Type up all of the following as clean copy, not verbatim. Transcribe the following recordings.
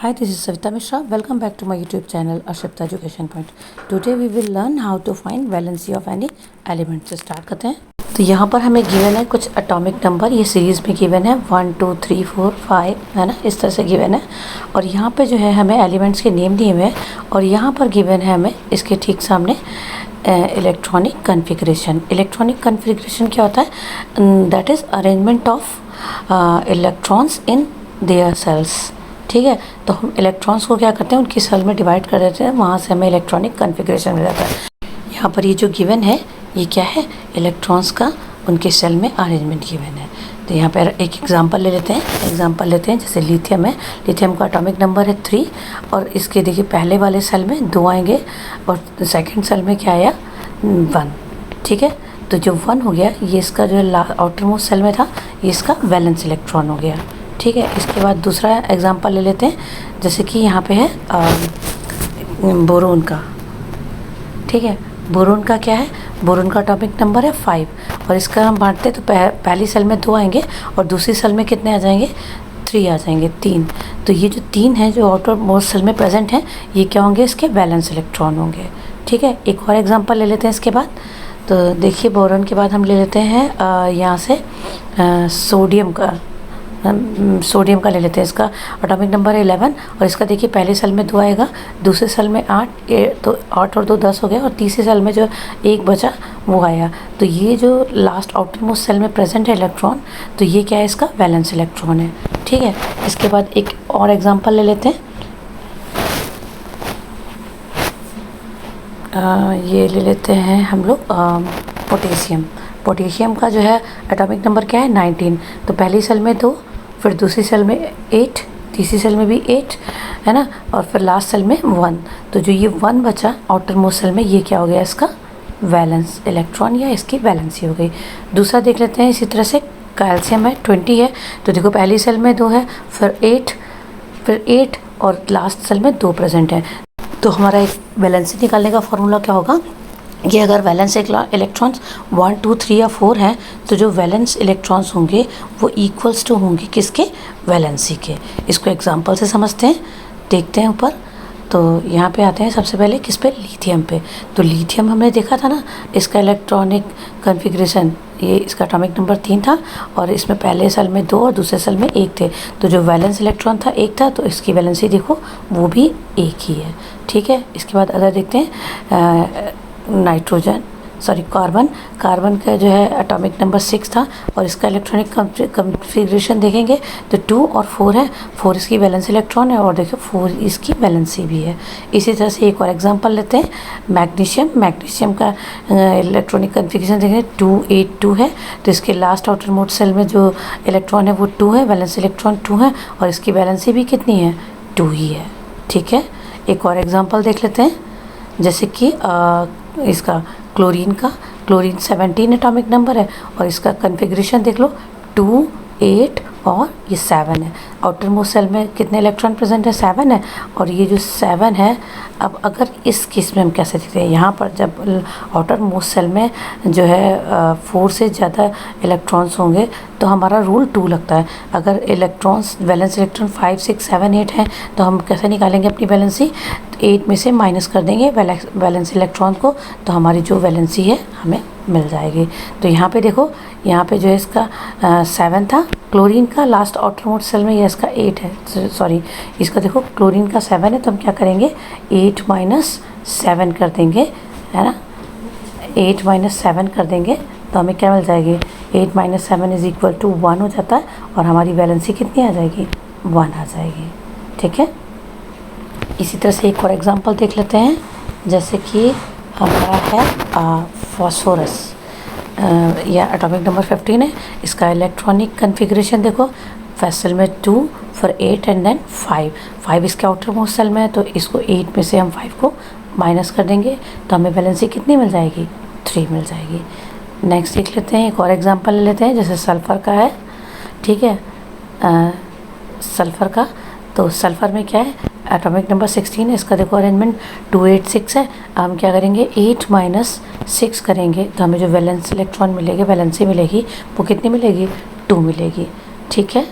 Hi, this is Savita Mishra. Welcome back to my YouTube channel Ashipta Education Point. Today we will learn how to find valency of any element. से start करते हैं। तो यहाँ पर हमें given है कुछ एटॉमिक नंबर, ये सीरीज़ में गिवन है 1 2 3 4 5 है ना, इस तरह से गिवन है। और यहाँ पे जो है हमें एलिमेंट्स के नेम दिए हुए हैं और यहाँ पर गिवन है हमें इसके ठीक सामने इलेक्ट्रॉनिक कन्फिग्रेशन। इलेक्ट्रॉनिक कन्फिग्रेशन क्या होता है? That is arrangement of electrons in their shells. ठीक है, तो हम इलेक्ट्रॉन्स को क्या करते हैं, उनकी सेल में डिवाइड कर देते हैं, वहाँ से हमें इलेक्ट्रॉनिक कन्फिग्रेशन मिल जाता है। यहाँ पर ये जो गिवन है ये क्या है? इलेक्ट्रॉन्स का उनके सेल में अरेंजमेंट गिवन है। तो यहाँ पर एक एग्जांपल ले लेते हैं। जैसे लिथियम है, लिथियम का एटॉमिक नंबर है 3 और इसके देखिए पहले वाले सेल में 2 आएंगे और सेकेंड सेल में क्या आया? 1। ठीक है, तो जो 1 हो गया ये इसका जो आउटर मोस्ट सेल में था, ये इसका वैलेंस इलेक्ट्रॉन हो गया। ठीक है, इसके बाद दूसरा एग्जांपल ले लेते हैं, जैसे कि यहाँ पे है बोरोन का। ठीक है, बोरोन का क्या है? बोरोन का एटॉमिक नंबर है 5 और इसका हम बांटते हैं तो पहली सेल में 2 आएंगे और दूसरी सेल में कितने आ जाएंगे? 3 आ जाएंगे, 3। तो ये जो 3 है जो आउटर मोस्ट सेल में प्रेजेंट हैं, ये क्या होंगे? इसके वैलेंस इलेक्ट्रॉन होंगे। ठीक है, एक और एग्जांपल ले लेते हैं इसके बाद। तो देखिए बोरोन के बाद हम ले लेते हैं यहाँ से सोडियम का ले लेते हैं। इसका एटॉमिक नंबर है 11 और इसका देखिए पहले सेल में 2 आएगा, दूसरे सेल में 8, तो 8 और 2 10 हो गया और तीसरे सेल में जो 1 बचा वो आया। तो ये जो लास्ट आउटर मोस्ट सेल में प्रेजेंट है इलेक्ट्रॉन, तो ये क्या है? इसका वैलेंस इलेक्ट्रॉन है। ठीक है, इसके बाद एक और एग्जांपल ले लेते हैं। ये ले लेते हैं हम लोग पोटेशियम का जो है एटॉमिक नंबर क्या है? 19। तो पहली सेल में 2, फिर दूसरी सेल में 8, तीसरी सेल में भी 8 है ना, और फिर लास्ट सेल में 1। तो जो ये 1 बचा आउटर मोस्ट सेल में, ये क्या हो गया? इसका वैलेंस इलेक्ट्रॉन या इसकी वैलेंसी हो गई। दूसरा देख लेते हैं इसी तरह से। कैल्शियम है 20 है, तो देखो पहली सेल में 2 है, फिर 8 और लास्ट सेल में 2 प्रेजेंट है। तो हमारा एक वैलेंसी निकालने का फॉर्मूला क्या होगा? कि अगर वैलेंस इलेक्ट्रॉन्स 1 2 3 या 4 हैं, तो जो वैलेंस इलेक्ट्रॉन्स होंगे वो इक्वल्स टू होंगे किसके? वैलेंसी के। इसको एग्जांपल से समझते हैं, देखते हैं ऊपर। तो यहाँ पे आते हैं सबसे पहले किस पे? लिथियम पे। तो लिथियम हमने देखा था ना, इसका इलेक्ट्रॉनिक कन्फिग्रेशन, ये इसका एटॉमिक नंबर 3 था और इसमें पहले सेल में 2 और दूसरे सेल में 1 थे। तो जो वैलेंस इलेक्ट्रॉन था 1 था, तो इसकी वैलेंसी देखो वो भी 1 ही है। ठीक है, इसके बाद अगर देखते हैं कार्बन का जो है एटॉमिक नंबर 6 था और इसका इलेक्ट्रॉनिक कन्फिग्रेशन देखेंगे तो 2 और 4 है। 4 इसकी वैलेंस इलेक्ट्रॉन है और देखो 4 इसकी वैलेंसी भी है। इसी तरह से एक और एग्जांपल लेते हैं, मैग्नीशियम का इलेक्ट्रॉनिक कन्फिग्रेशन देखेंगे 2 8 2 है। तो इसके लास्ट आउटर मोस्ट सेल में जो इलेक्ट्रॉन है वो 2 है, वैलेंस इलेक्ट्रॉन 2 है और इसकी वैलेंसी भी कितनी है? 2 ही है। ठीक है, एक और एग्जाम्पल देख लेते हैं, जैसे कि इसका क्लोरीन 17 एटॉमिक नंबर है और इसका कन्फिग्रेशन देख लो 2 8 और ये 7 है। आउटर मोस्ट सेल में कितने इलेक्ट्रॉन प्रेजेंट है? 7 है। और ये जो 7 है, अब अगर इस केस में हम कैसे देखते हैं, यहाँ पर जब आउटर मोस्ट सेल में जो है 4 से ज़्यादा इलेक्ट्रॉन्स होंगे तो हमारा रूल 2 लगता है। अगर इलेक्ट्रॉन्स वैलेंस इलेक्ट्रॉन 5 6 7 8 हैं, तो हम कैसे निकालेंगे अपनी वैलेंसी? 8 में से माइनस कर देंगे वैलेंस इलेक्ट्रॉन को, तो हमारी जो वैलेंसी है हमें मिल जाएगी। तो यहाँ पे देखो, यहाँ पे जो है इसका 7 था क्लोरीन का, लास्ट आउटर मोस्ट सेल में ये इसका 8 है, सॉरी इसका देखो क्लोरीन का 7 है, तो हम क्या करेंगे? 8 माइनस 7 कर देंगे, है ना। 8 माइनस 7 कर देंगे तो हमें क्या मिल जाएगी? 8 माइनस 7 इज इक्वल टू 1 हो जाता है और हमारी वैलेंसी कितनी आ जाएगी? 1 आ जाएगी। ठीक है, इसी तरह से एक और एग्जांपल देख लेते हैं, जैसे कि हमारा है फॉस्फोरस, या एटॉमिक नंबर 15 है। इसका इलेक्ट्रॉनिक कन्फिग्रेशन देखो, फर्स्ट सेल में 2 फिर 8 एंड देन 5 इसके आउटर मोस्ट सेल में है, तो इसको 8 में से हम 5 को माइनस कर देंगे तो हमें वैलेंसी कितनी मिल जाएगी? 3 मिल जाएगी। नेक्स्ट देख लेते हैं, एक और एग्जांपल ले लेते हैं, जैसे सल्फ़र का है। ठीक है, सल्फ़र का, तो सल्फ़र में क्या है? एटॉमिक नंबर 16 है, इसका देखो अरेंजमेंट 2 8 6 है। हम क्या करेंगे? 8 माइनस 6 करेंगे तो हमें जो वैलेंस इलेक्ट्रॉन मिलेगी, वैलेंसी मिलेगी, वो कितनी मिलेगी? 2 मिलेगी। ठीक है,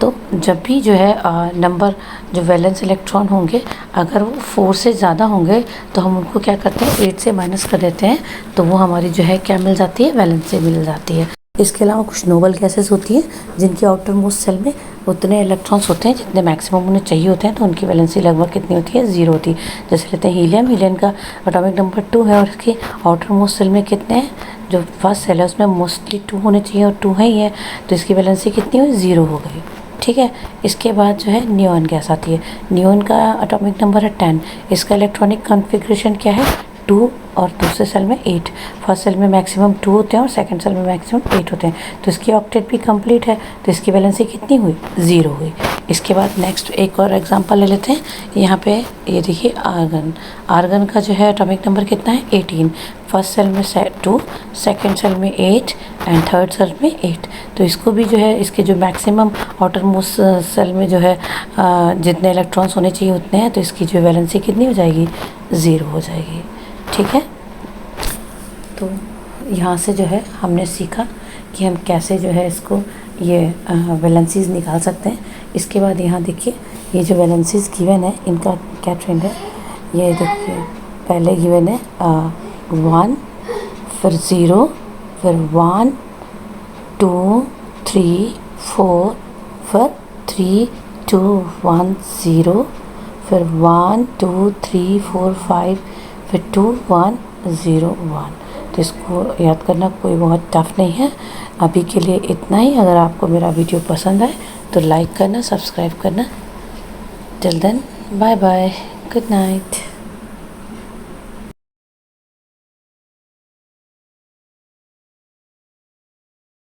तो जब भी जो है नंबर जो वैलेंस इलेक्ट्रॉन होंगे अगर वो 4 से ज़्यादा होंगे तो हम उनको क्या करते हैं 8 से माइनस कर देते हैं, तो वो हमारी जो है क्या मिल जाती है, वैलेंसी मिल जाती है। इसके अलावा कुछ नोबल गैसेस होती हैं जिनके आउटर मोस्ट सेल में उतने इलेक्ट्रॉन्स होते हैं जितने मैक्सिमम उन्हें चाहिए होते हैं, तो उनकी वैलेंसी लगभग कितनी होती है, 0 होती है। जैसे लेते हैं हीलियम, हीलियम का एटॉमिक नंबर 2 है और इसकी आउटर मोस्ट सेल में कितने हैं, जो फर्स्ट सेल है उसमें मोस्टली 2 होने चाहिए और 2 है ही है, तो इसकी वैलेंसी कितनी हुई, 0 हो गई। ठीक है, इसके बाद जो है नियॉन गैस आती है। नियॉन का एटॉमिक नंबर है 10। इसका इलेक्ट्रॉनिक कॉन्फ़िगरेशन क्या है, 2 और दूसरे सेल में 8। फर्स्ट सेल में मैक्सिमम 2 होते हैं और सेकंड सेल में मैक्सिमम 8 होते हैं, तो इसकी ऑक्टेट भी कंप्लीट है, तो इसकी वैलेंसी कितनी हुई, 0 हुई। इसके बाद नेक्स्ट एक और एग्जांपल ले लेते हैं। यहाँ पे ये देखिए आर्गन, आर्गन का जो है एटॉमिक नंबर कितना है, 18। फर्स्ट सेल में 2, सेकंड सेल में 8 एंड थर्ड सेल में 8, तो इसको भी जो है इसके जो मैक्सिमम आउटर मोस्ट सेल में जो है जितने इलेक्ट्रॉन्स होने चाहिए उतने हैं, तो इसकी जो वैलेंसी कितनी हो जाएगी, 0 हो जाएगी। ठीक है, तो यहाँ से जो है हमने सीखा कि हम कैसे जो है इसको ये वैलेंसीज निकाल सकते हैं। इसके बाद यहाँ देखिए ये जो वैलेंसीज गिवन है इनका क्या ट्रेंड है, ये देखिए पहले गिवन है 1, फिर 0, फिर 1 2 3 4, फिर 3 2 1 0, फिर 1 2 3 4 5, फिर 2 1 0 1। तो इसको याद करना कोई बहुत टफ नहीं है। अभी के लिए इतना ही। अगर आपको मेरा वीडियो पसंद आए तो लाइक करना, सब्सक्राइब करना। Till then bye bye, good night.